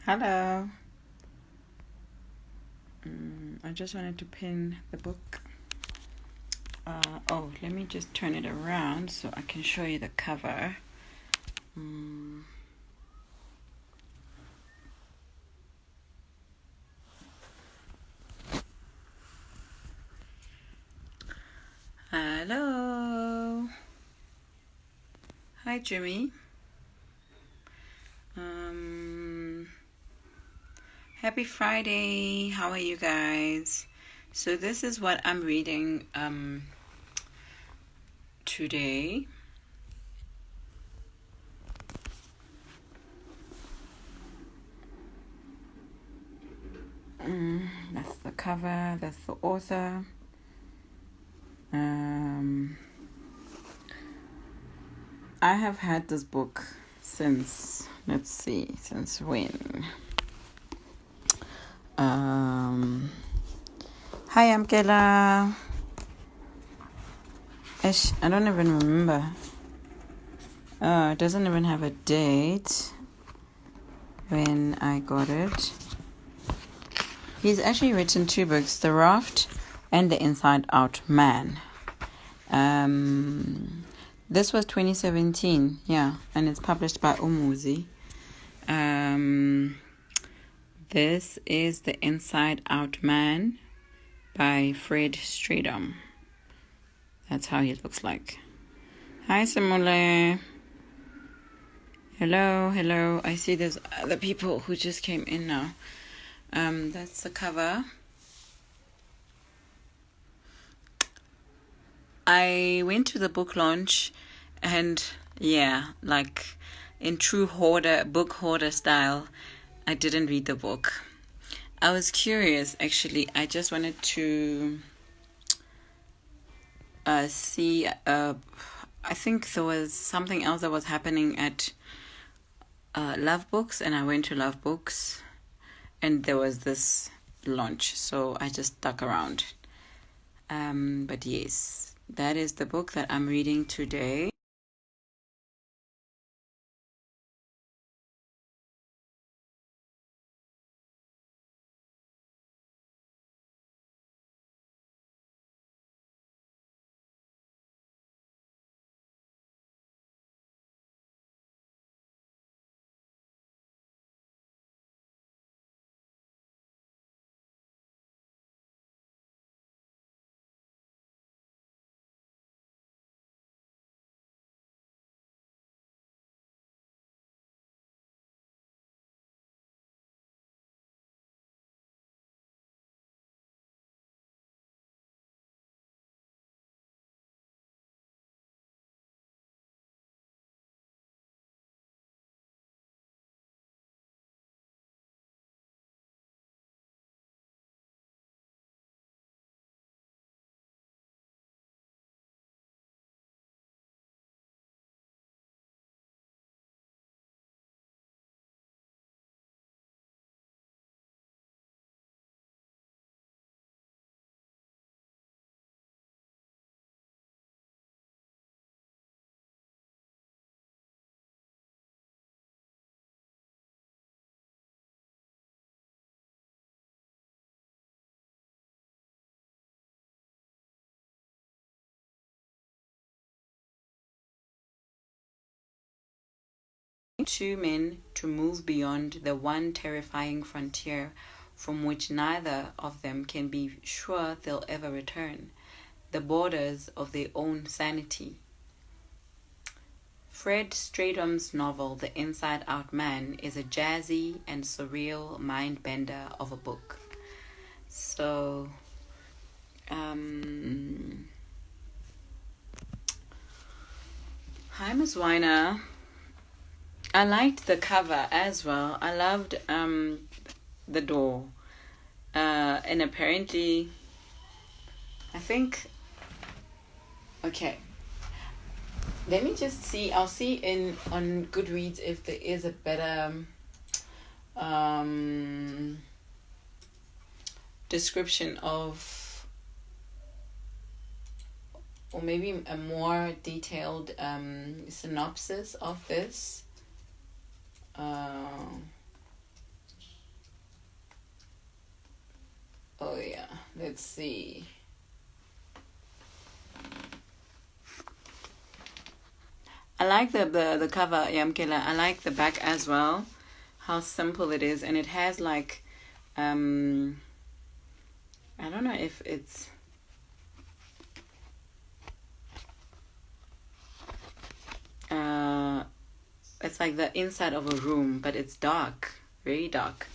Hello. I just wanted to pin the book. Let me just turn it around so I can show you the cover. Hello. Hi, Jimmy. Happy Friday. How are you guys? So this is what I'm reading today. That's the cover. That's the author. I have had this book since when? Hi, Amkela. I don't even remember. It doesn't even have a date when I got it. He's actually written 2 books, The Raft and The Inside Out Man. This was 2017, and it's published by Umuzi. This is The Inside Out Man by Fred Strydom. That's how he looks like. Hi, Simule. Hello. I see there's other people who just came in now. That's the cover. I went to the book launch and in true book hoarder style, I didn't read the book. I was curious, actually. I just wanted to see, I think there was something else that was happening at Love Books, and I went to Love Books, and there was this launch, so I just stuck around. But yes, that is the book that I'm reading today. Two men to move beyond the one terrifying frontier from which neither of them can be sure they'll ever return, the borders of their own sanity. Fred Strydom's novel The Inside Out Man is a jazzy and surreal mind-bender of a book. So, hi, Ms. Weiner. I liked the cover as well. I loved the door. And apparently, I think... Okay. Let me just see. I'll see on Goodreads if there is a better description of, or maybe a more detailed synopsis of this. let's see. I like the cover, Yamkela. I like the back as well. How simple it is, and it has like, I don't know if it's. It's like the inside of a room, but it's dark, very dark.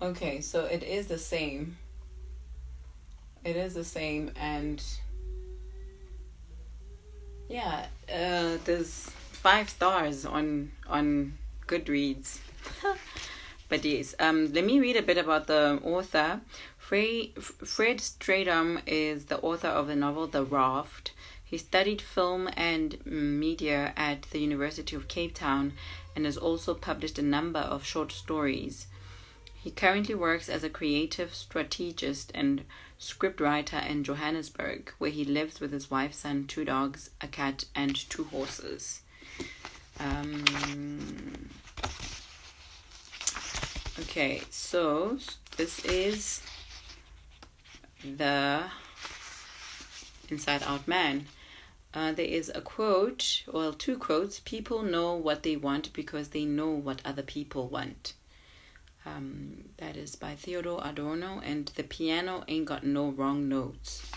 Okay, so it is the same. It is the same, and yeah, there's 5 stars on Goodreads. But yes, let me read a bit about the author. Fred Strydom is the author of the novel The Raft. He studied film and media at the University of Cape Town and has also published a number of short stories. He currently works as a creative strategist and scriptwriter in Johannesburg, where he lives with his wife, son, 2 dogs, a cat, and 2 horses. Okay, so this is the Inside Out Man. There is a quote, well, 2 quotes. People know what they want because they know what other people want. That is by Theodore Adorno, and the piano ain't got no wrong notes.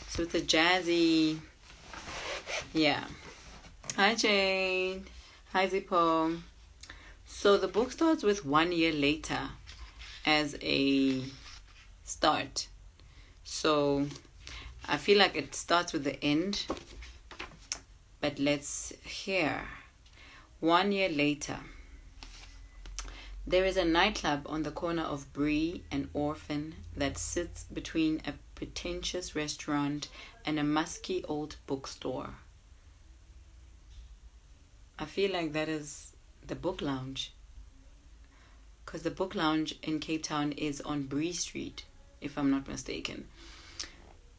So it's a jazzy, yeah. Hi Jane. Hi Zippo. So the book starts with 1 year later as a start. So I feel like it starts with the end, but let's hear. 1 year later. There is a nightclub on the corner of Bree and Orphan that sits between a pretentious restaurant and a musky old bookstore. I feel like that is the book lounge, because the book lounge in Cape Town is on Bree Street, if I'm not mistaken.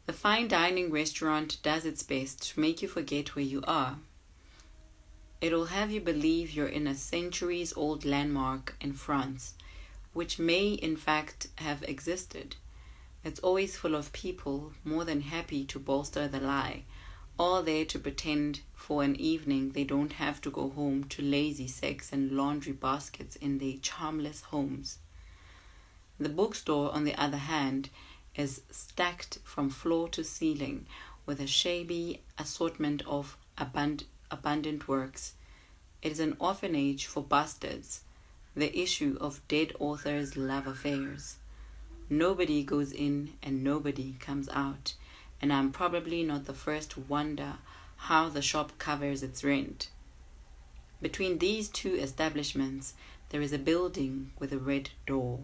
The fine dining restaurant does its best to make you forget where you are. It'll have you believe you're in a centuries-old landmark in France, which may in fact have existed. It's always full of people more than happy to bolster the lie, all there to pretend for an evening they don't have to go home to lazy sex and laundry baskets in their charmless homes. The bookstore, on the other hand, is stacked from floor to ceiling with a shabby assortment of abundant works. It is an orphanage for bastards, the issue of dead authors' love affairs. Nobody goes in and nobody comes out, and I'm probably not the first to wonder how the shop covers its rent. Between these 2 establishments, there is a building with a red door.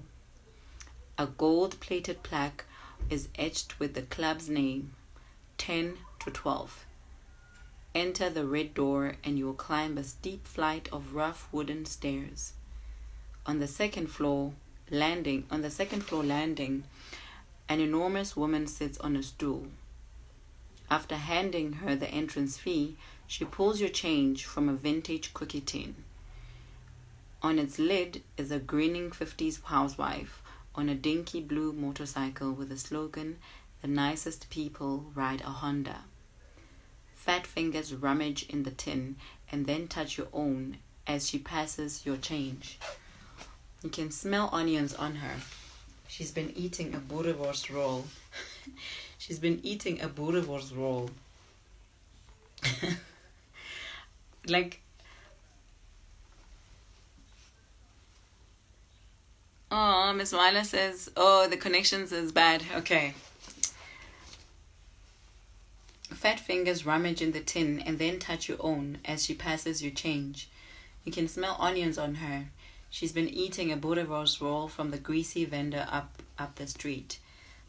A gold-plated plaque is etched with the club's name, 10 to 12. Enter the red door and you will climb a steep flight of rough wooden stairs. On the second floor landing, an enormous woman sits on a stool. After handing her the entrance fee, she pulls your change from a vintage cookie tin. On its lid is a grinning 50s housewife on a dinky blue motorcycle with the slogan, "The nicest people ride a Honda." Fat fingers rummage in the tin and then touch your own as she passes your change. You can smell onions on her. She's been eating a boerewors roll. She's been eating a boerewors roll. Like, oh, Miss Weiler says, oh, the connections is bad. Okay. Fat fingers rummage in the tin and then touch your own as she passes your change. You can smell onions on her. She's been eating a boerewors roll from the greasy vendor up the street.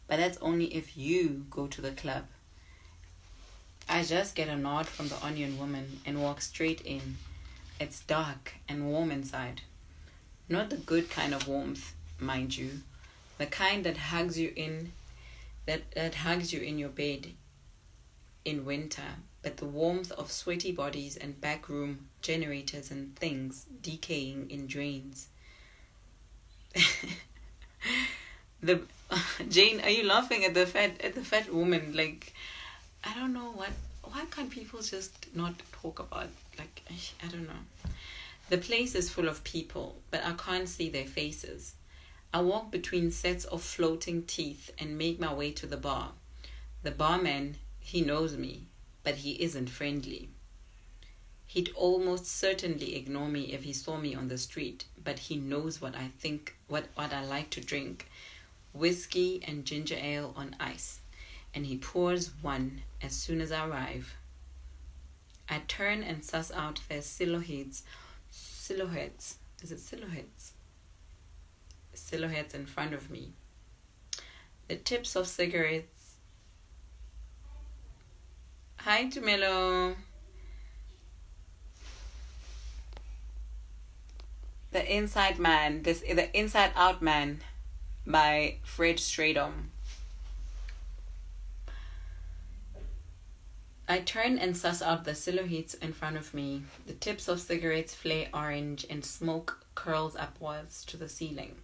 But that's only if you go to the club. I just get a nod from the onion woman and walk straight in. It's dark and warm inside. Not the good kind of warmth, mind you. The kind that hugs you in your bed in winter, but the warmth of sweaty bodies and backroom generators and things decaying in drains. the Jane, are you laughing at the fat woman? Like, I don't know why can't people just not talk about, like, I don't know. The place is full of people, but I can't see their faces. I walk between sets of floating teeth and make my way to the bar. The barman, he knows me, but he isn't friendly. He'd almost certainly ignore me if he saw me on the street, but he knows what I think, what I like to drink. Whiskey and ginger ale on ice, and he pours one as soon as I arrive. I turn and suss out their silhouettes, is it silhouettes? Silhouettes in front of me. The tips of cigarettes. Hi, Tumelo. The Inside Man, the Inside Out Man by Fred Strydom. I turn and suss out the silhouettes in front of me. The tips of cigarettes flare orange and smoke curls upwards to the ceiling.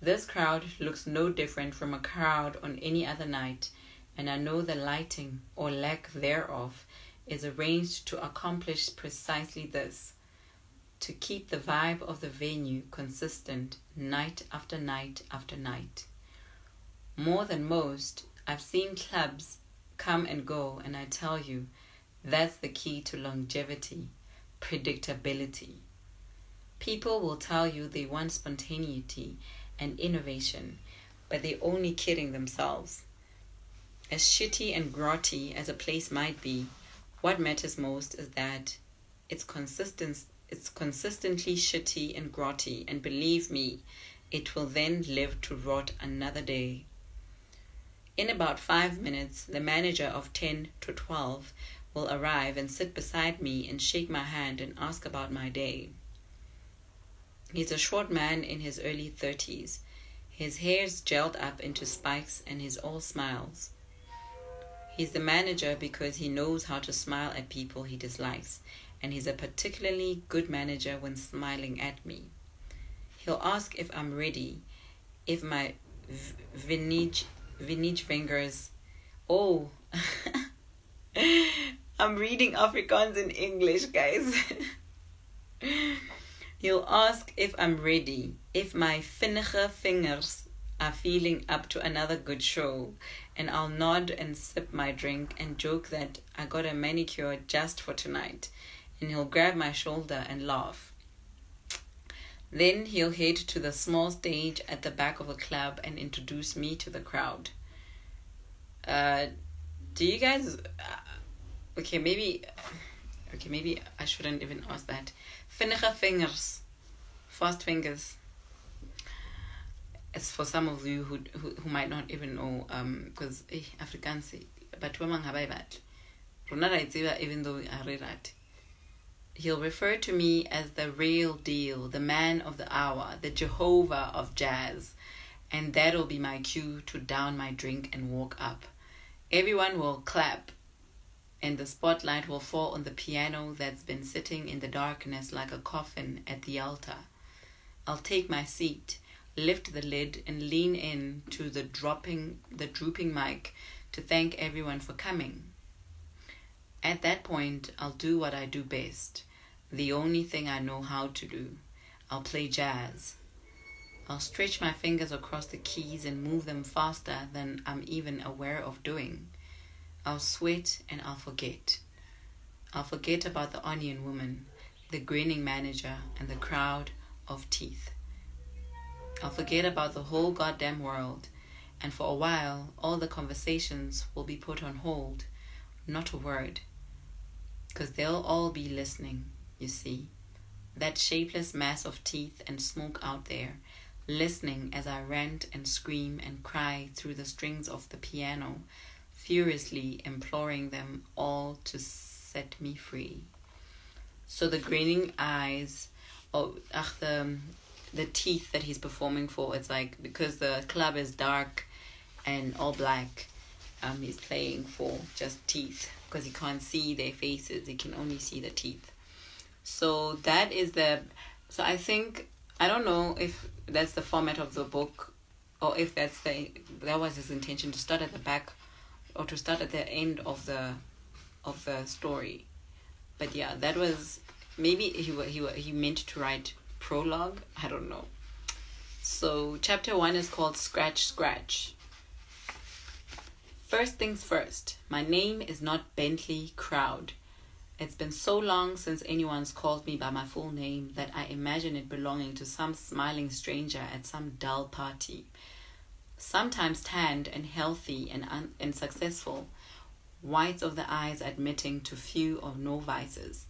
This crowd looks no different from a crowd on any other night, and I know the lighting, or lack thereof, is arranged to accomplish precisely this: to keep the vibe of the venue consistent night after night after night. More than most, I've seen clubs come and go, and I tell you, that's the key to longevity: predictability. People will tell you they want spontaneity and innovation, but they're only kidding themselves. As shitty and grotty as a place might be, what matters most is that it's consistently shitty and grotty, and believe me, it will then live to rot another day. In about 5 minutes, the manager of 10 to 12 will arrive and sit beside me and shake my hand and ask about my day. He's a short man in his early 30s. His hair's gelled up into spikes and he's all smiles. He's the manager because he knows how to smile at people he dislikes, and he's a particularly good manager when smiling at me. He'll ask if I'm ready, if my vintage fingers... Oh, I'm reading Afrikaans in English, guys. He'll ask if I'm ready, if my vinnige fingers are feeling up to another good show, and I'll nod and sip my drink and joke that I got a manicure just for tonight, and he'll grab my shoulder and laugh. Then he'll head to the small stage at the back of the club and introduce me to the crowd. Do you guys... Okay, maybe I shouldn't even ask that. Vinnige fingers. Fast fingers. It's for some of you who might not even know, because Afrikaans, but wamang habai bat. Even though I read that. He'll refer to me as the real deal, the man of the hour, the Jehovah of jazz, and that'll be my cue to down my drink and walk up. Everyone will clap, and the spotlight will fall on the piano that's been sitting in the darkness like a coffin at the altar. I'll take my seat, lift the lid, and lean in to the drooping mic to thank everyone for coming. At that point, I'll do what I do best, the only thing I know how to do. I'll play jazz. I'll stretch my fingers across the keys and move them faster than I'm even aware of doing. I'll sweat and I'll forget. I'll forget about the onion woman, the grinning manager, and the crowd of teeth. I'll forget about the whole goddamn world, and for a while, all the conversations will be put on hold. Not a word. Because they'll all be listening, you see. That shapeless mass of teeth and smoke out there, listening as I rant and scream and cry through the strings of the piano, furiously imploring them all to set me free. So the grinning eyes, the teeth that he's performing for, it's like, because the club is dark and all black, he's playing for just teeth, because he can't see their faces, he can only see the teeth. So that is so I think I don't know if that's the format of the book, or if that was his intention, to start at the back or to start at the end of the story. But yeah, that was, maybe he meant to write prologue. I don't know. So chapter 1 is called Scratch Scratch. First things first, my name is not Bentley Crowd. It's been so long since anyone's called me by my full name that I imagine it belonging to some smiling stranger at some dull party. Sometimes tanned and healthy and successful, whites of the eyes admitting to few or no vices,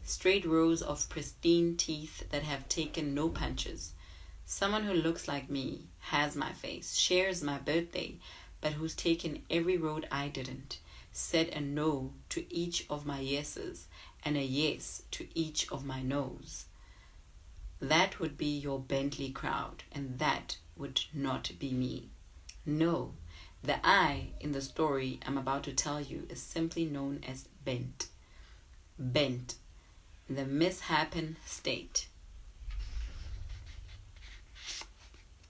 straight rows of pristine teeth that have taken no punches. Someone who looks like me, has my face, shares my birthday, but who's taken every road I didn't, said a no to each of my yeses and a yes to each of my no's. That would be your Bentley Crowd, and that would not be me. No, the I in the story I'm about to tell you is simply known as bent. Bent, the mishapen state.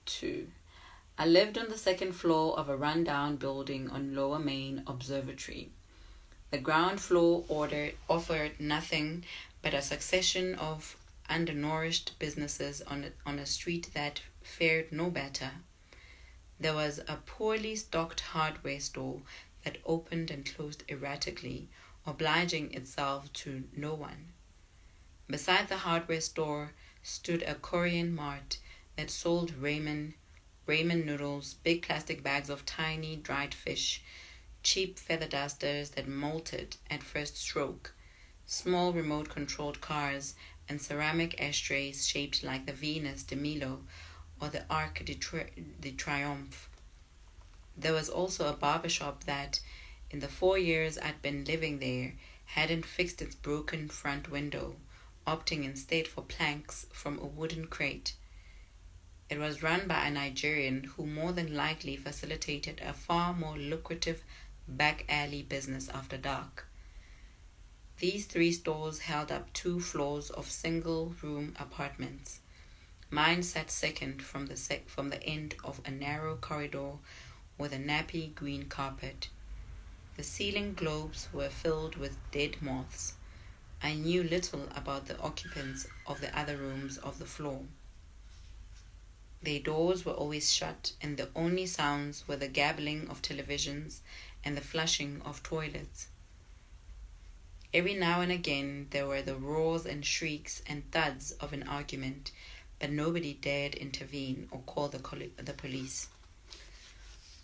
2. I lived on the second floor of a rundown building on Lower Main Observatory. The ground floor offered nothing but a succession of undernourished businesses on a street that fared no better. There was a poorly stocked hardware store that opened and closed erratically, obliging itself to no one. Beside the hardware store stood a Korean mart that sold ramen noodles, big plastic bags of tiny dried fish, cheap feather dusters that molted at first stroke, small remote-controlled cars, and ceramic ashtrays shaped like the Venus de Milo or the Arc de Triomphe. There was also a barber shop that, in the 4 years I'd been living there, hadn't fixed its broken front window, opting instead for planks from a wooden crate. It was run by a Nigerian who more than likely facilitated a far more lucrative back alley business after dark. These 3 stores held up 2 floors of single-room apartments. Mine sat second from the end of a narrow corridor with a nappy green carpet. The ceiling globes were filled with dead moths. I knew little about the occupants of the other rooms of the floor. Their doors were always shut, and the only sounds were the gabbling of televisions and the flushing of toilets. Every now and again there were the roars and shrieks and thuds of an argument, but nobody dared intervene or call the police.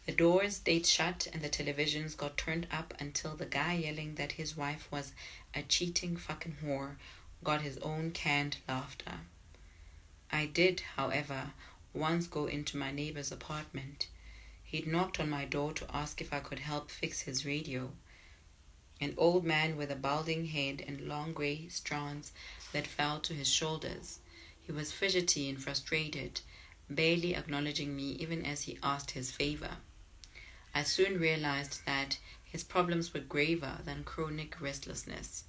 The doors stayed shut and the televisions got turned up until the guy yelling that his wife was a cheating fucking whore got his own canned laughter. I did, however, once go into my neighbor's apartment. He'd knocked on my door to ask if I could help fix his radio. An old man with a balding head and long grey strands that fell to his shoulders. He was fidgety and frustrated, barely acknowledging me even as he asked his favor. I soon realized that his problems were graver than chronic restlessness.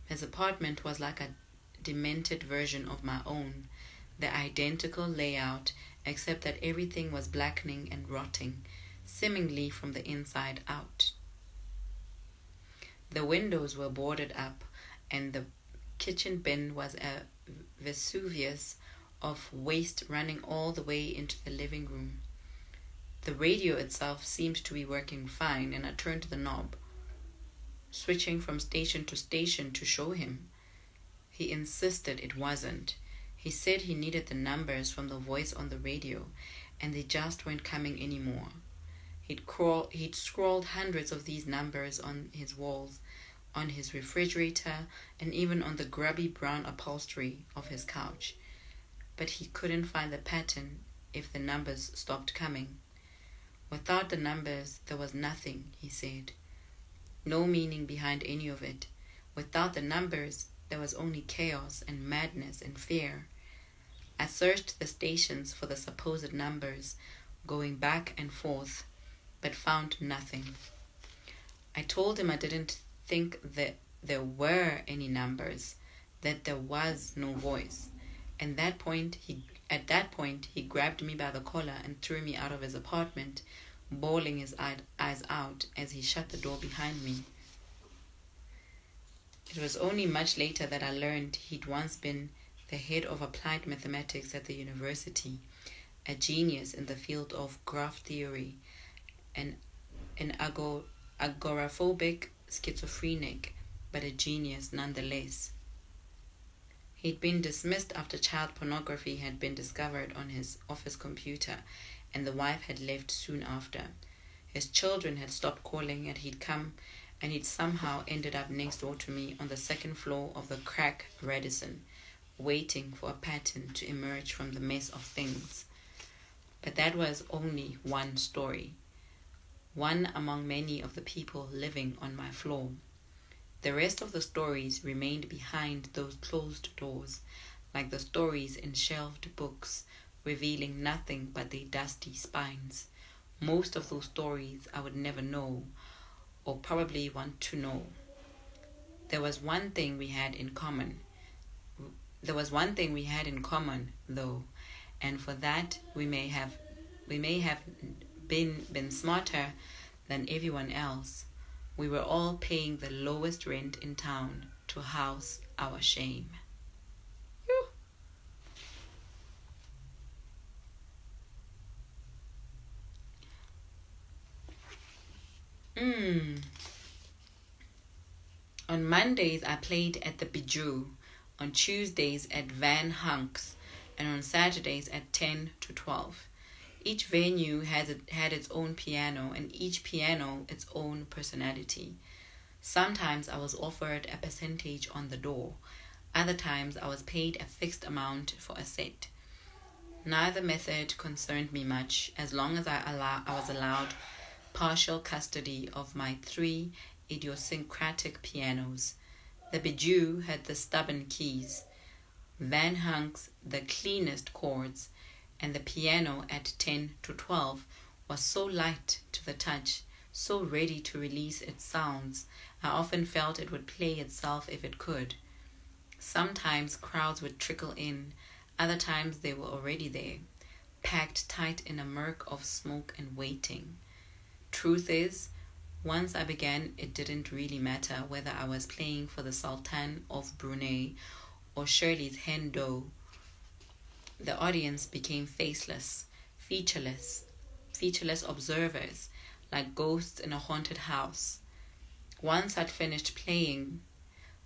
His apartment was like a demented version of my own, the identical layout, except that everything was blackening and rotting, seemingly from the inside out. The windows were boarded up, and the kitchen bin was a Vesuvius of waste running all the way into the living room. The radio itself seemed to be working fine, and I turned the knob, switching from station to station to show him. He insisted it wasn't. He said he needed the numbers from the voice on the radio, and they just weren't coming anymore. He'd scrawled hundreds of these numbers on his walls, on his refrigerator, and even on the grubby brown upholstery of his couch. But he couldn't find the pattern if the numbers stopped coming. Without the numbers, there was nothing, he said. No meaning behind any of it. Without the numbers, there was only chaos and madness and fear. I searched the stations for the supposed numbers, going back and forth, but found nothing. I told him I didn't think that there were any numbers, that there was no voice, And at that point, he grabbed me by the collar and threw me out of his apartment, bawling his eyes out as he shut the door behind me. It was only much later that I learned he'd once been the head of applied mathematics at the university, a genius in the field of graph theory, an agoraphobic schizophrenic, but a genius nonetheless. He'd been dismissed after child pornography had been discovered on his office computer, and the wife had left soon after. His children had stopped calling, and he'd somehow ended up next door to me on the second floor of the crack Radisson, waiting for a pattern to emerge from the mess of things. But that was only one story, one among many of the people living on my floor. The rest of the stories remained behind those closed doors, like the stories in shelved books, revealing nothing but their dusty spines. Most of those stories I would never know, or probably want to know. There was one thing we had in common, though, and for that we may have been smarter than everyone else. We were all paying the lowest rent in town to house our shame. On Mondays, I played at the Bijou, on Tuesdays at Van Hunk's, and on Saturdays at 10 to 12. Each venue had its own piano, and each piano its own personality. Sometimes I was offered a percentage on the door. Other times I was paid a fixed amount for a set. Neither method concerned me much, as long as I was allowed partial custody of my 3 idiosyncratic pianos. The Bijou had the stubborn keys, Van Hunk's the cleanest chords, and the piano at 10 to 12 was so light to the touch, so ready to release its sounds, I often felt it would play itself if it could. Sometimes crowds would trickle in, other times they were already there, packed tight in a murk of smoke and waiting. Truth is, once I began, it didn't really matter whether I was playing for the Sultan of Brunei or Shirley's hen doe. The audience became faceless, featureless observers, like ghosts in a haunted house. Once I'd finished playing,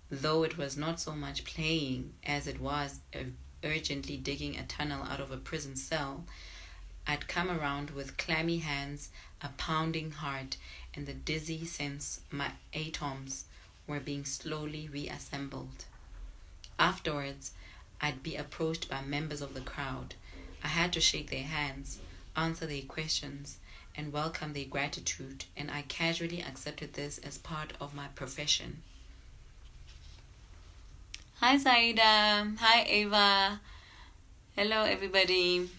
though it was not so much playing as it was urgently digging a tunnel out of a prison cell, I'd come around with clammy hands, a pounding heart, and the dizzy sense my atoms were being slowly reassembled. Afterwards, I'd be approached by members of the crowd. I had to shake their hands, answer their questions, and welcome their gratitude, and I casually accepted this as part of my profession. Hi, Saida. Hi, Ava. Hello, everybody.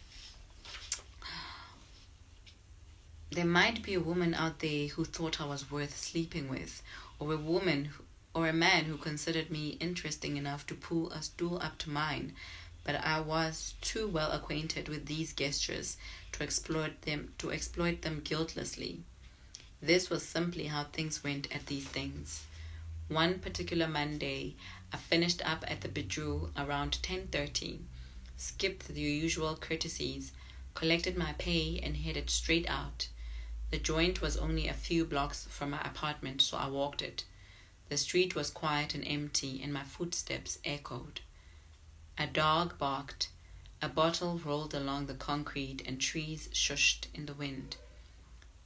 There might be a woman out there who thought I was worth sleeping with, or a man who considered me interesting enough to pull a stool up to mine, but I was too well acquainted with these gestures to exploit them guiltlessly. This was simply how things went at these things. One particular Monday, I finished up at the Bijou around 10:30, skipped the usual courtesies, collected my pay, and headed straight out. The joint was only a few blocks from my apartment, so I walked it. The street was quiet and empty, and my footsteps echoed. A dog barked, a bottle rolled along the concrete, and trees shushed in the wind.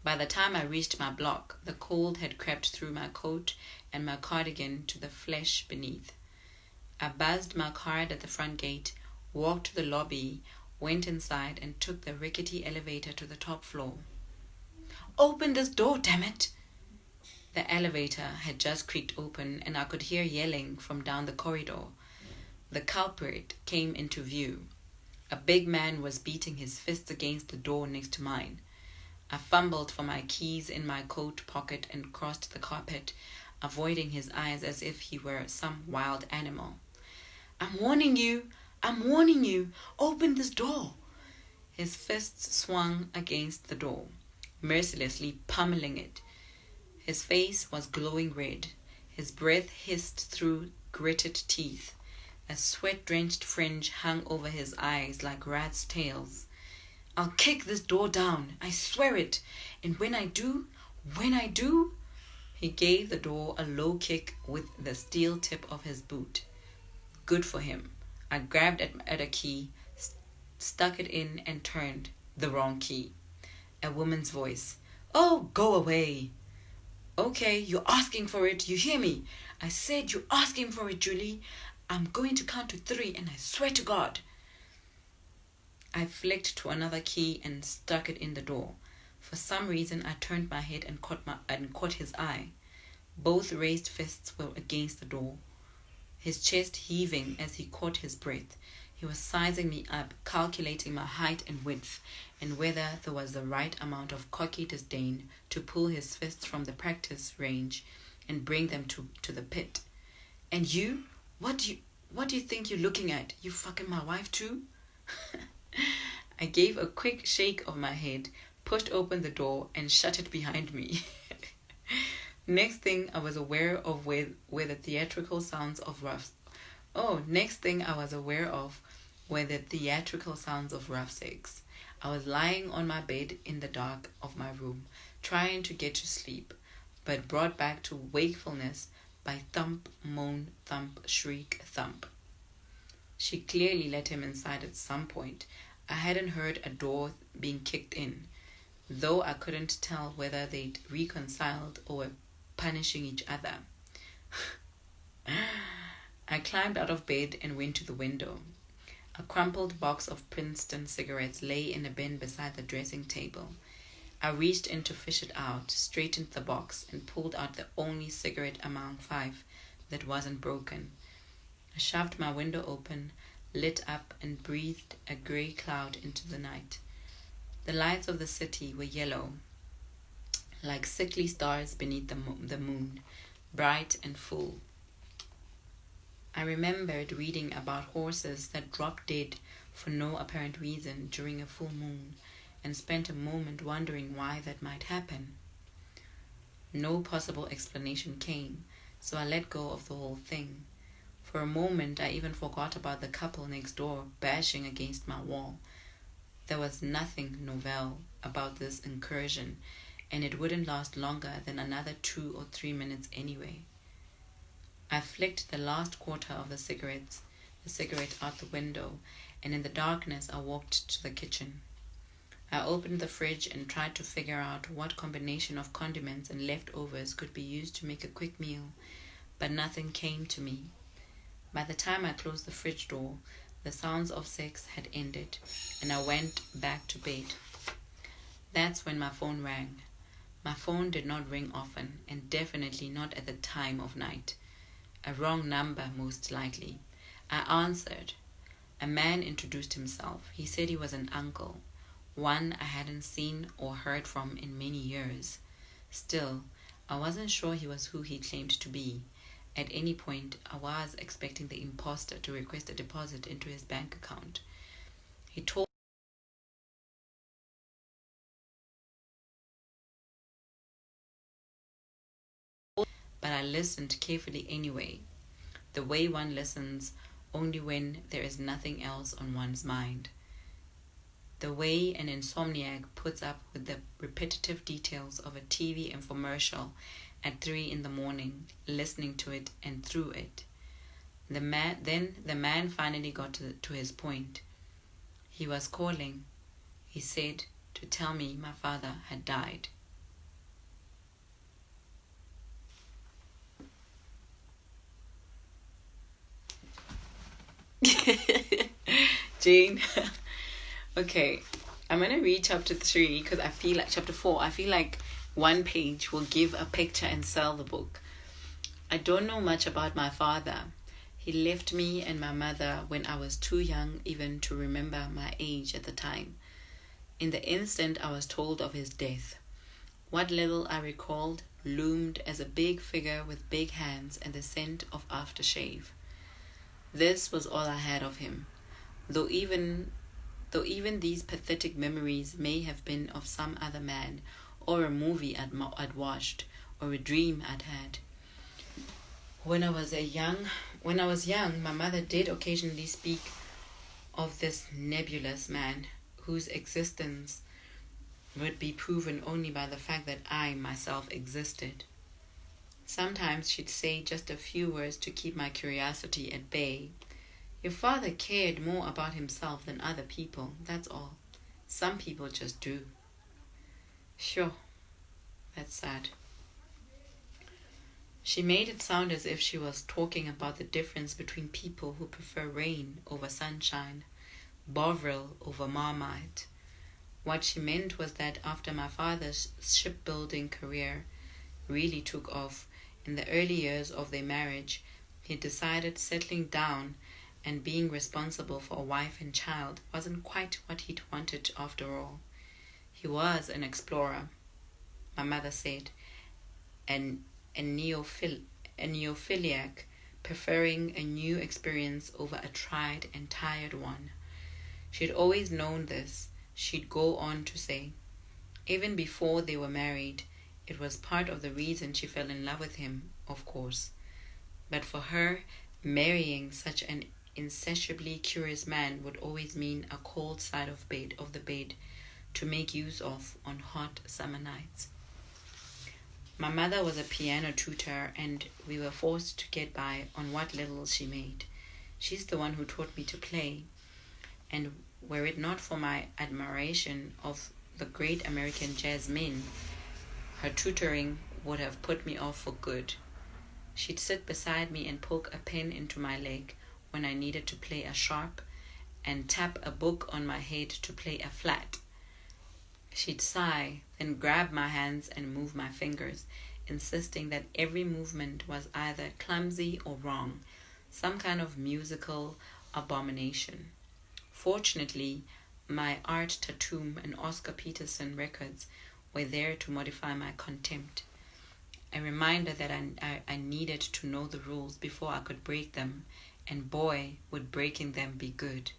By the time I reached my block, the cold had crept through my coat and my cardigan to the flesh beneath. I buzzed my card at the front gate, walked to the lobby, went inside, and took the rickety elevator to the top floor. "Open this door, damn it!" The elevator had just creaked open, and I could hear yelling from down the corridor. The culprit came into view. A big man was beating his fists against the door next to mine. I fumbled for my keys in my coat pocket and crossed the carpet, avoiding his eyes as if he were some wild animal. "I'm warning you," I'm warning you, open this door. His fists swung against the door, mercilessly pummeling it. His face was glowing red. His breath hissed through gritted teeth. A sweat-drenched fringe hung over his eyes like rats' tails. I'll kick this door down, I swear it. And when I do, he gave the door a low kick with the steel tip of his boot. Good for him. I grabbed at a key, stuck it in, and turned. The wrong key. A woman's voice. Oh, go away. Okay, you're asking for it. You hear me? I said you're asking for it, Julie. I'm going to count to 3, and I swear to God. I flicked to another key and stuck it in the door. For some reason, I turned my head and caught his eye. Both raised fists were against the door, his chest heaving as he caught his breath. He was sizing me up, calculating my height and width, and whether there was the right amount of cocky disdain to pull his fists from the practice range and bring them to the pit. And you? What do you think you're looking at? You fucking my wife too? I gave a quick shake of my head, pushed open the door, and shut it behind me. Next thing I was aware of were the theatrical sounds of rough sex. I was lying on my bed in the dark of my room, trying to get to sleep, but brought back to wakefulness by thump, moan, thump, shriek, thump. She clearly let him inside at some point. I hadn't heard a door being kicked in, though I couldn't tell whether they'd reconciled or were punishing each other. I climbed out of bed and went to the window. A crumpled box of Princeton cigarettes lay in a bin beside the dressing table. I reached in to fish it out, straightened the box, and pulled out the only cigarette among 5 that wasn't broken. I shoved my window open, lit up, and breathed a grey cloud into the night. The lights of the city were yellow, like sickly stars beneath the moon, bright and full. I remembered reading about horses that dropped dead for no apparent reason during a full moon, and spent a moment wondering why that might happen. No possible explanation came, so I let go of the whole thing. For a moment, I even forgot about the couple next door bashing against my wall. There was nothing novel about this incursion, and it wouldn't last longer than another 2 or 3 minutes anyway. I flicked the last quarter of the cigarette out the window, and in the darkness I walked to the kitchen. I opened the fridge and tried to figure out what combination of condiments and leftovers could be used to make a quick meal, but nothing came to me. By the time I closed the fridge door, the sounds of sex had ended, and I went back to bed. That's when my phone rang. My phone did not ring often, and definitely not at the time of night. A wrong number, most likely. I answered. A man introduced himself. He said he was an uncle, one I hadn't seen or heard from in many years. Still, I wasn't sure he was who he claimed to be. At any point, I was expecting the imposter to request a deposit into his bank account. He told but I listened carefully anyway, the way one listens only when there is nothing else on one's mind. The way an insomniac puts up with the repetitive details of a TV infomercial at 3 in the morning, listening to it and through it. The man finally got to his point. He was calling, he said, to tell me my father had died. Jane. Okay, I'm going to read chapter 3 because I feel like chapter 4, I feel like one page will give a picture and sell the book. I don't know much about my father. He left me and my mother when I was too young even to remember my age at the time. In the instant I was told of his death, what little I recalled loomed as a big figure with big hands and the scent of aftershave. This was all I had of him. Though even though even these pathetic memories may have been of some other man, or a movie I'd watched, or a dream I'd had. When I was young, my mother did occasionally speak of this nebulous man whose existence would be proven only by the fact that I myself existed. Sometimes she'd say just a few words to keep my curiosity at bay. Your father cared more about himself than other people, that's all. Some people just do. Sure, that's sad. She made it sound as if she was talking about the difference between people who prefer rain over sunshine, Bovril over Marmite. What she meant was that after my father's shipbuilding career really took off, in the early years of their marriage, he decided settling down and being responsible for a wife and child wasn't quite what he'd wanted after all. He was an explorer, my mother said, and a neophiliac, preferring a new experience over a tried and tired one. She'd always known this, she'd go on to say. Even before they were married, it was part of the reason she fell in love with him, of course. But for her, marrying such an insatiably curious man would always mean a cold side of the bed to make use of on hot summer nights. My mother was a piano tutor, and we were forced to get by on what little she made. She's the one who taught me to play, and were it not for my admiration of the great American jazz men, her tutoring would have put me off for good. She'd sit beside me and poke a pen into my leg when I needed to play a sharp, and tap a book on my head to play a flat. She'd sigh, then grab my hands and move my fingers, insisting that every movement was either clumsy or wrong, some kind of musical abomination. Fortunately, my Art Tatum and Oscar Peterson records were there to modify my contempt. A reminder that I needed to know the rules before I could break them, and boy, would breaking them be good.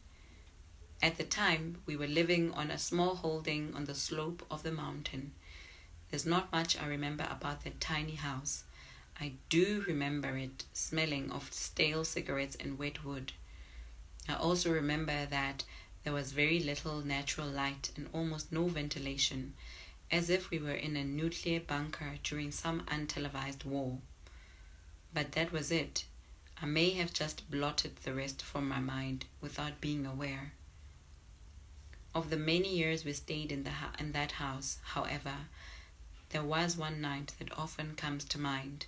At the time, we were living on a small holding on the slope of the mountain. There's not much I remember about that tiny house. I do remember it smelling of stale cigarettes and wet wood. I also remember that there was very little natural light and almost no ventilation, as if we were in a nuclear bunker during some untelevised war. But that was it. I may have just blotted the rest from my mind without being aware. Of the many years we stayed in that house, however, there was one night that often comes to mind.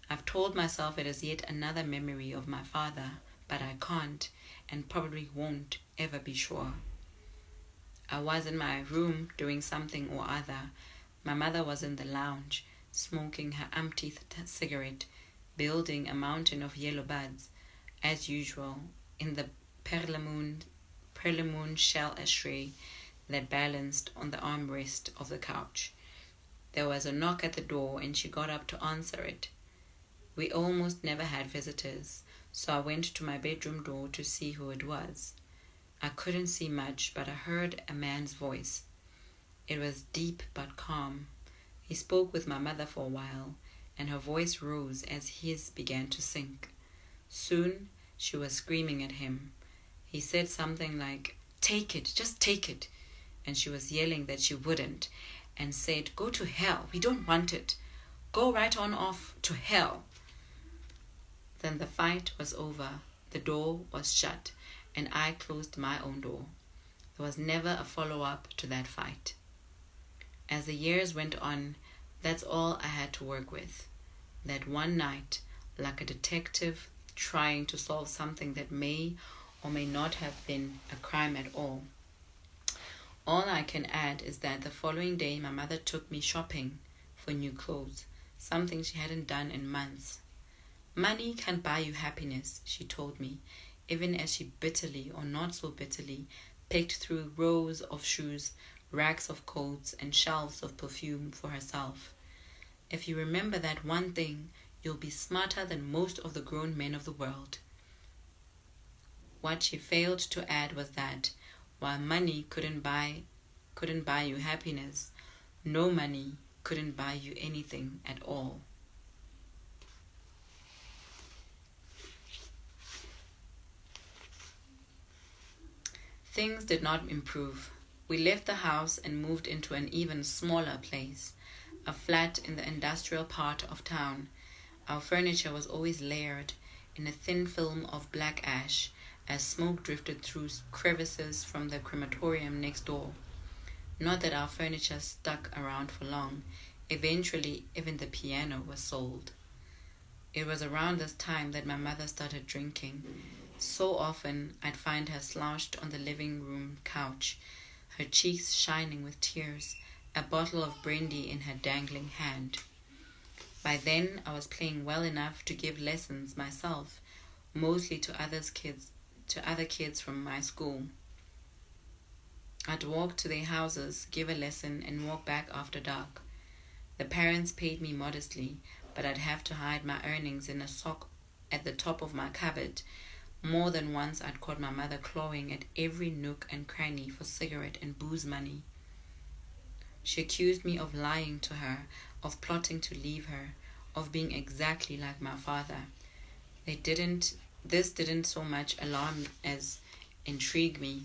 I've told myself it is yet another memory of my father, but I can't and probably won't ever be sure. I was in my room doing something or other. My mother was in the lounge, smoking her umpteenth cigarette, building a mountain of yellow buds, as usual, in the perlemoon shell ashtray that balanced on the armrest of the couch. There was a knock at the door, and she got up to answer it. We almost never had visitors, so I went to my bedroom door to see who it was. I couldn't see much, but I heard a man's voice. It was deep but calm. He spoke with my mother for a while, and her voice rose as his began to sink. Soon she was screaming at him. He said something like, "Take it, just take it." And she was yelling that she wouldn't, and said, "Go to hell, we don't want it. Go right on off to hell." Then the fight was over, the door was shut, and I closed my own door. There was never a follow-up to that fight. As the years went on, that's all I had to work with. That one night, like a detective trying to solve something that may or may not have been a crime at all. All I can add is that the following day my mother took me shopping for new clothes, something she hadn't done in months. "Money can't buy you happiness," she told me, even as she bitterly, or not so bitterly, picked through rows of shoes, racks of coats, and shelves of perfume for herself. "If you remember that one thing, you'll be smarter than most of the grown men of the world." What she failed to add was that while money couldn't buy you happiness, no money couldn't buy you anything at all. Things did not improve. We left the house and moved into an even smaller place, a flat in the industrial part of town. Our furniture was always layered in a thin film of black ash as smoke drifted through crevices from the crematorium next door. Not that our furniture stuck around for long. Eventually, even the piano was sold. It was around this time that my mother started drinking. So often I'd find her slouched on the living room couch, her cheeks shining with tears, a bottle of brandy in her dangling hand. By then I was playing well enough to give lessons myself, mostly to other kids from my school. I'd walk to their houses, give a lesson, and walk back after dark. The parents paid me modestly, but I'd have to hide my earnings in a sock at the top of my cupboard. More than once I'd caught my mother clawing at every nook and cranny for cigarette and booze money. She accused me of lying to her, of plotting to leave her, of being exactly like my father. This didn't so much alarm as intrigue me.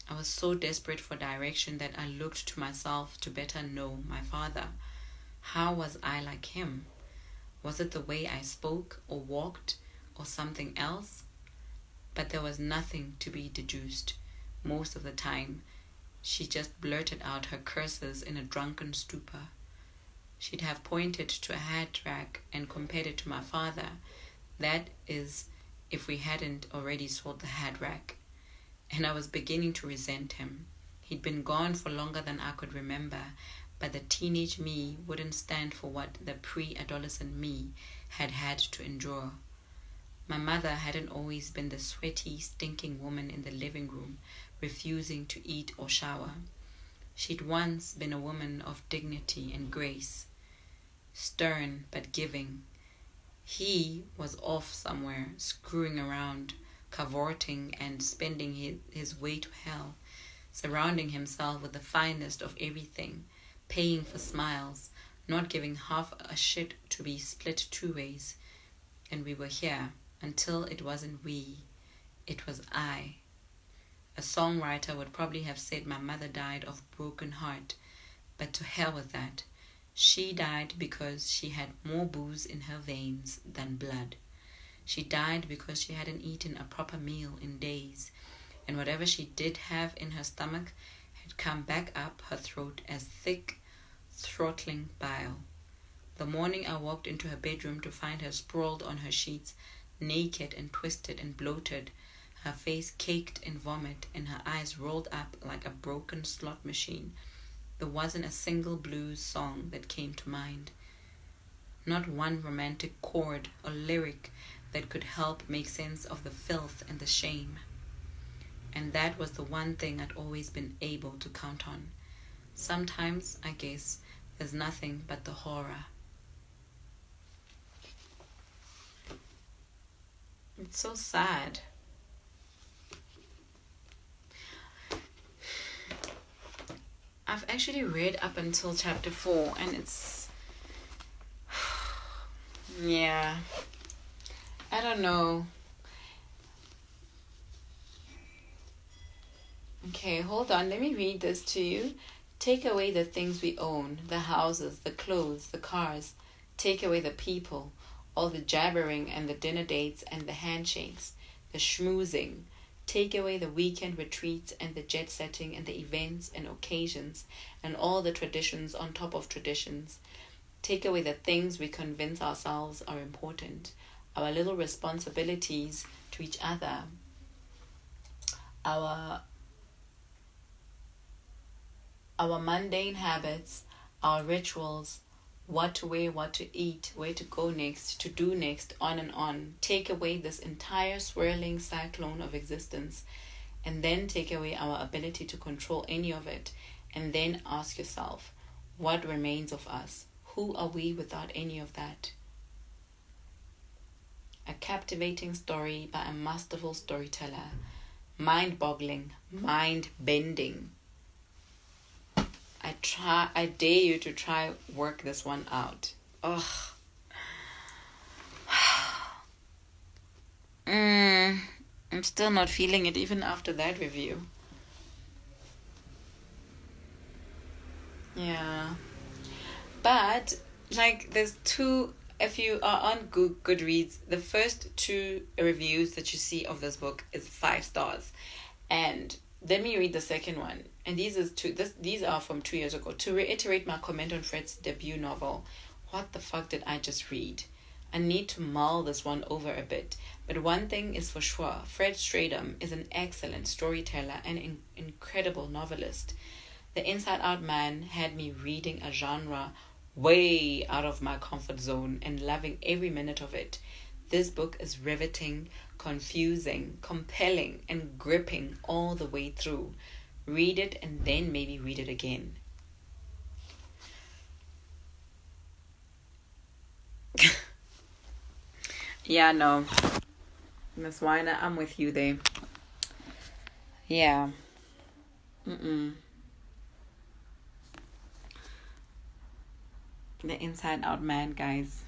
I was so desperate for direction that I looked to myself to better know my father. How was I like him? Was it the way I spoke or walked or something else? But there was nothing to be deduced. Most of the time, she just blurted out her curses in a drunken stupor. She'd have pointed to a hat rack and compared it to my father. That is, if we hadn't already sold the hat rack. And I was beginning to resent him. He'd been gone for longer than I could remember, but the teenage me wouldn't stand for what the pre-adolescent me had to endure. My mother hadn't always been the sweaty, stinking woman in the living room, refusing to eat or shower. She'd once been a woman of dignity and grace, stern but giving. He was off somewhere, screwing around, cavorting and spending his way to hell, surrounding himself with the finest of everything, paying for smiles, not giving half a shit to be split two ways. And we were here. Until it wasn't we, it was I. A songwriter would probably have said my mother died of broken heart, but to hell with that. She died because she had more booze in her veins than blood. She died because she hadn't eaten a proper meal in days, and whatever she did have in her stomach had come back up her throat as thick, throttling bile. The morning I walked into her bedroom to find her sprawled on her sheets, naked and twisted and bloated, her face caked in vomit and her eyes rolled up like a broken slot machine, there wasn't a single blues song that came to mind. Not one romantic chord or lyric that could help make sense of the filth and the shame. And that was the one thing I'd always been able to count on. Sometimes, I guess, there's nothing but the horror. It's so sad. I've actually read up until chapter 4 and it's... yeah. I don't know. Okay, hold on. Let me read this to you. Take away the things we own, the houses, the clothes, the cars. Take away the people, all the jabbering and the dinner dates and the handshakes, the schmoozing. Take away the weekend retreats and the jet setting and the events and occasions and all the traditions on top of traditions. Take away the things we convince ourselves are important, our little responsibilities to each other, our mundane habits, our rituals, what to wear, what to eat, where to go next, to do next, on and on. Take away this entire swirling cyclone of existence, and then take away our ability to control any of it, and then ask yourself, what remains of us? Who are we without any of that? A captivating story by a masterful storyteller. mind-boggling, mind-bending. I dare you to try work this one out. Ugh. I'm still not feeling it even after that review. Yeah. But, like, there's two, if you are on Goodreads, the first two reviews that you see of this book is 5 stars. And let me read the second one. And these are from 2 years ago. To reiterate my comment on Fred's debut novel, what the fuck did I just read? I need to mull this one over a bit. But one thing is for sure, Fred Strydom is an excellent storyteller and an incredible novelist. The Inside Out Man had me reading a genre way out of my comfort zone and loving every minute of it. This book is riveting, confusing, compelling, and gripping all the way through. Read it and then maybe read it again. Yeah, no. Miss Weiner, I'm with you there. Yeah. The Inside Out Man, guys.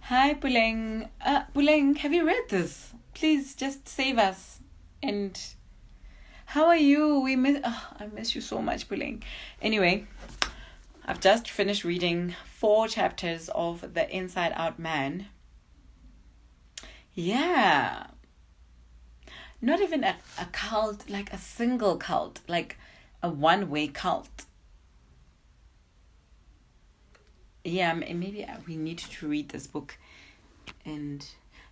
Hi, Puleng. Puleng, have you read this? Please just save us. And how are you? I miss you so much, Puleng. Anyway, I've just finished reading 4 chapters of The Inside Out Man. Yeah. Not even a cult, like a single cult, like a one-way cult. Yeah, maybe we need to read this book and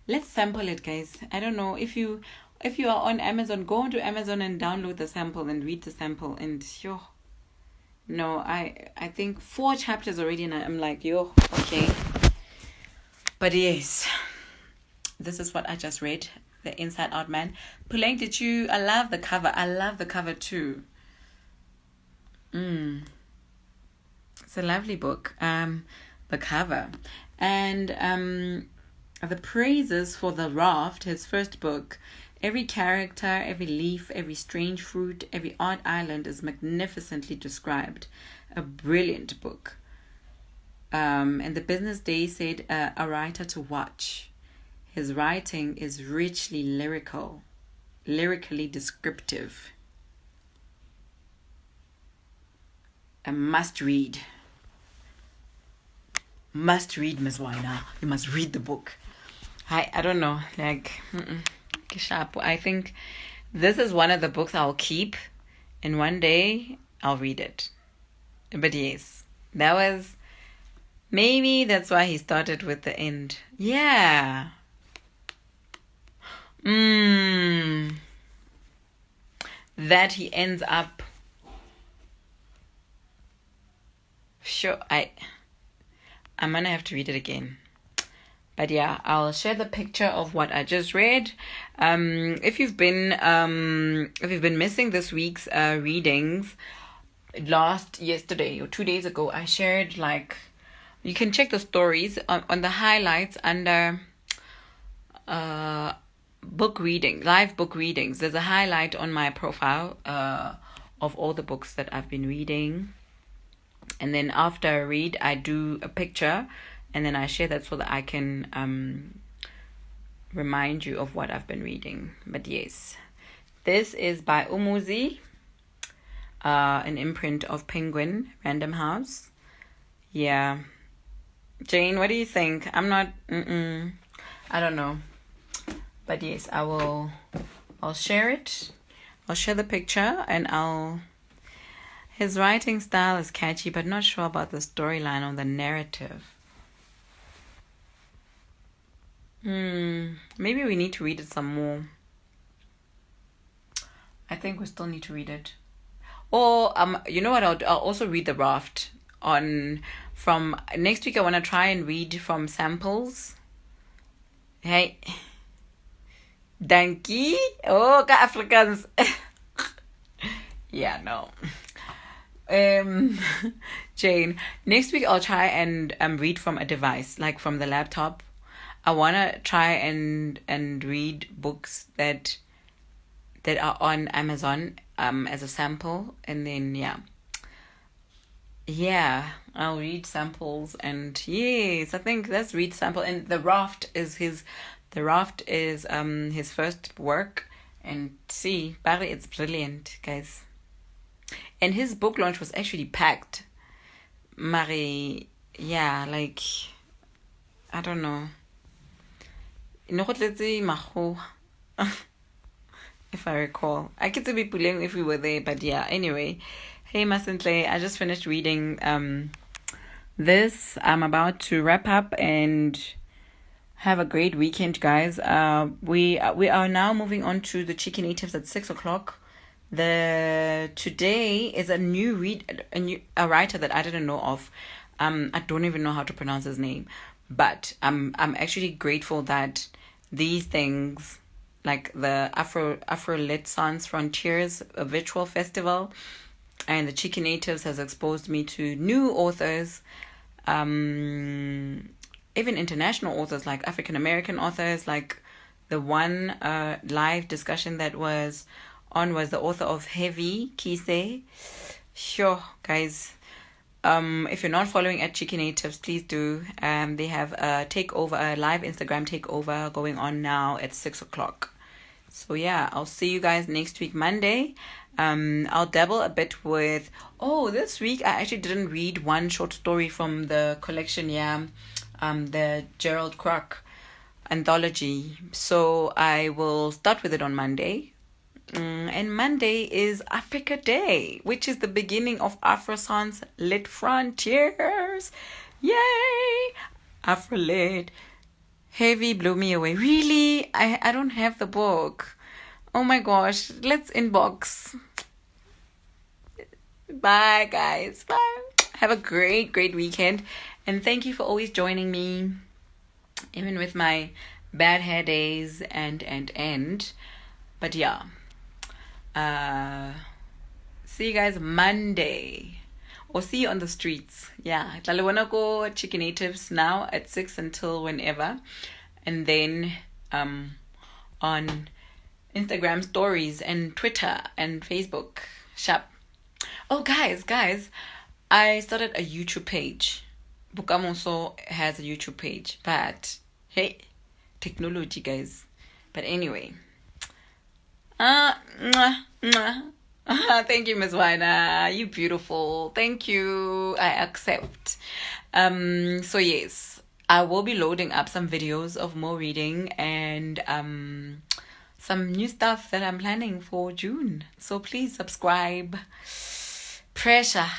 let's sample it, guys. I don't know if you are on Amazon, go onto Amazon and download the sample and read the sample. And no, I think 4 chapters already, and I'm like, okay. But yes, this is what I just read, The Inside Out Man. Puleng, I love the cover. I love the cover too. It's a lovely book. The cover. And the praises for The Raft, his first book. Every character, every leaf, every strange fruit, every odd island is magnificently described. A brilliant book. And the Business Day said, a writer to watch. His writing is richly lyrically descriptive. A must read. Must read, Miss Weiner. You must read the book. I don't know, like, I think this is one of the books I'll keep, and one day I'll read it. But yes, maybe that's why he started with the end. Yeah. That he ends up. Sure, I'm gonna have to read it again. But yeah, I'll share the picture of what I just read. If you've been missing this week's readings, yesterday or 2 days ago, I shared, like, you can check the stories on the highlights under book reading, live book readings. There's a highlight on my profile of all the books that I've been reading. And then after I read, I do a picture and then I share that so that I can remind you of what I've been reading. But yes, this is by Umuzi, an imprint of Penguin, Random House. Yeah. Jane, what do you think? I'm not, I don't know. But yes, I'll share it. I'll share the picture and his writing style is catchy, but not sure about the storyline or the narrative. Maybe we need to read it some more. I think we still need to read it. Or you know what? I'll also read The Raft from next week. I want to try and read from samples. Hey, Dankie. Oh, ka Afrikaans. Yeah, no. Jane, next week I'll try and read from a device, like from the laptop. I want to try and read books that that are on Amazon as a sample, and then I'll read samples. And yes, I think that's read sample. And The Raft is his first work, and see, Barry, it's brilliant, guys. And his book launch was actually packed. Mari, like, I don't know. If I recall. I get to be pulling if we were there, but anyway. Hey Masentle, I just finished reading this. I'm about to wrap up and have a great weekend, guys. We are now moving on to the Cheeky Natives at 6:00. Today is a writer that I didn't know of. I don't even know how to pronounce his name, but I'm actually grateful that these things, like the Afro Lit Sans Frontiers, a virtual festival, and the Cheeky Natives has exposed me to new authors, even international authors, like African American authors. Like the one live discussion that was the author of Heavy, Kise. Sure, guys. If you're not following at Cheeky Natives, please do. They have a live Instagram takeover going on now at 6:00. So I'll see you guys next week, Monday. I'll dabble a bit with... this week I actually didn't read one short story from the collection, the Gerald Crock anthology. So I will start with it on Monday. And Monday is Africa Day, which is the beginning of Afro-Sans Lit Frontiers. Yay! Afro-Lit. Heavy blew me away. Really? I don't have the book. Oh my gosh. Let's inbox. Bye, guys. Bye. Have a great, great weekend. And thank you for always joining me, even with my bad hair days and. But see you guys Monday. Or see you on the streets. I wanna go Cheeky Natives now at 6 until whenever. And then on Instagram stories and Twitter and Facebook. Sharp. Oh, guys, I started a YouTube page. Bookamoso has a YouTube page. But, hey, technology, guys. But anyway. Thank you, Miss Wina. You beautiful. Thank you. I accept. So yes, I will be loading up some videos of more reading and some new stuff that I'm planning for June. So please subscribe. Pressure.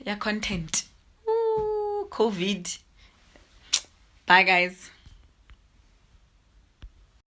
Your content. Ooh, COVID. Bye, guys.